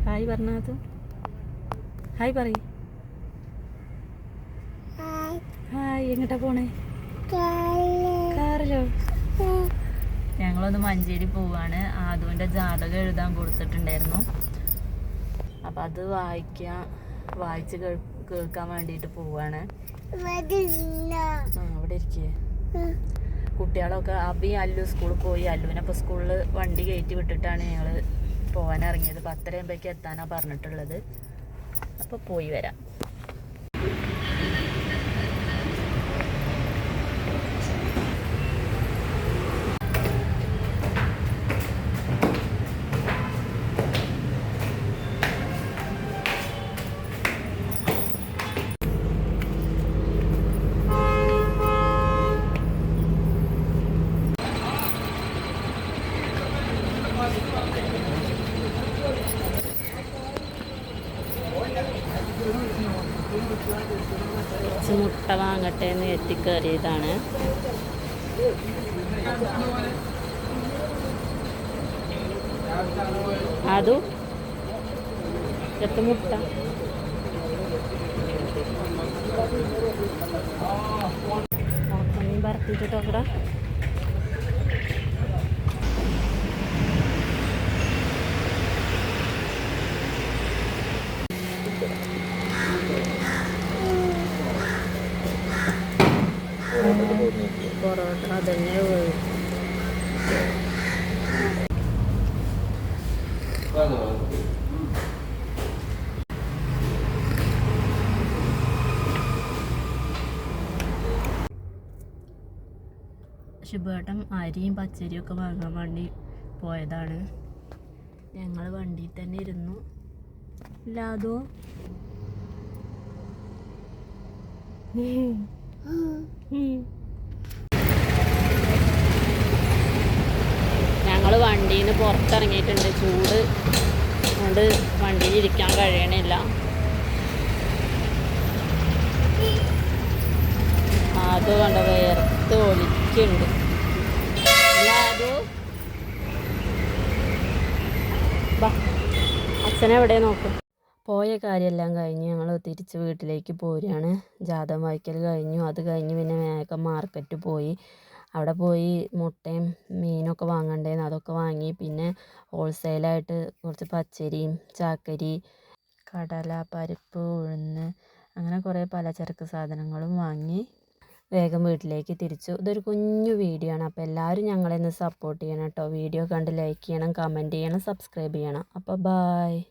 Hi പറഞ്ഞത് hi പറ. Hi എങ്ങോട്ടാ പോണേ? കാറിലോ? ഞങ്ങളൊന്ന് മഞ്ചേരി പോവാണ്. ആദുവിൻ്റെ ജാതകം എഴുതാൻ കൊടുത്തിട്ടുണ്ടായിരുന്നു. അപ്പം അത് വായിച്ച് കേൾക്കാൻ വേണ്ടിയിട്ട് പോവാണ്. അവിടെ ഇരിക്കേ. കുട്ടികളൊക്കെ അബി അല്ലു സ്കൂളിൽ പോയി. അല്ലുവിനപ്പോൾ സ്കൂളിൽ വണ്ടി കയറ്റി വിട്ടിട്ടാണ് ഞങ്ങൾ പോകാനിറങ്ങിയത്. 10:30 എത്താനാണ് പറഞ്ഞിട്ടുള്ളത്. അപ്പോൾ പോയി വരാം. മുട്ട വാങ്ങട്ടെ എന്ന് എത്തിക്കേറിയതാണ്. അതു മുട്ട ഭർത്തിട്ടോക്കടാ. പൊറോട്ട അതന്നെ ശുഭേട്ടൻ അരിയും പച്ചരിയും ഒക്കെ വാങ്ങാൻ വേണ്ടി പോയതാണ്. ഞങ്ങൾ വണ്ടിയിൽ തന്നെ ഇരുന്നു. ഇല്ലാതോ ഞങ്ങൾ വണ്ടിയിൽ നിന്ന് പുറത്തിറങ്ങിയിട്ടുണ്ട്. ചൂട് കൊണ്ട് വണ്ടിയിൽ ഇരിക്കാൻ കഴിയണില്ല. അത് കണ്ട വേർത്ത് ഒലിക്കുന്നുണ്ട്. അച്ഛനെ എവിടെ നോക്കും. പോയ കാര്യമെല്ലാം കഴിഞ്ഞ് ഞങ്ങൾ തിരിച്ച് വീട്ടിലേക്ക് പോരുകയാണ്. ജാതകം വായിക്കൽ കഴിഞ്ഞു. അത് കഴിഞ്ഞ് പിന്നെ വേഗം മാർക്കറ്റ് പോയി. അവിടെ പോയി മുട്ടയും മീനൊക്കെ വാങ്ങണ്ടേന്ന് അതൊക്കെ വാങ്ങി. പിന്നെ ഹോൾസെയിലായിട്ട് കുറച്ച് പച്ചരിയും ചാക്കരി, കടല, പരിപ്പ്, ഉഴുന്ന് അങ്ങനെ കുറേ പലചരക്ക് സാധനങ്ങളും വാങ്ങി വേഗം വീട്ടിലേക്ക് തിരിച്ചു. ഇതൊരു കുഞ്ഞു വീഡിയോ ആണ്. അപ്പോൾ എല്ലാവരും ഞങ്ങളെ ഒന്ന് സപ്പോർട്ട് ചെയ്യണം കേട്ടോ. വീഡിയോ കണ്ട് ലൈക്ക് ചെയ്യണം, കമൻറ്റ് ചെയ്യണം, സബ്സ്ക്രൈബ് ചെയ്യണം. അപ്പോൾ ബായ്.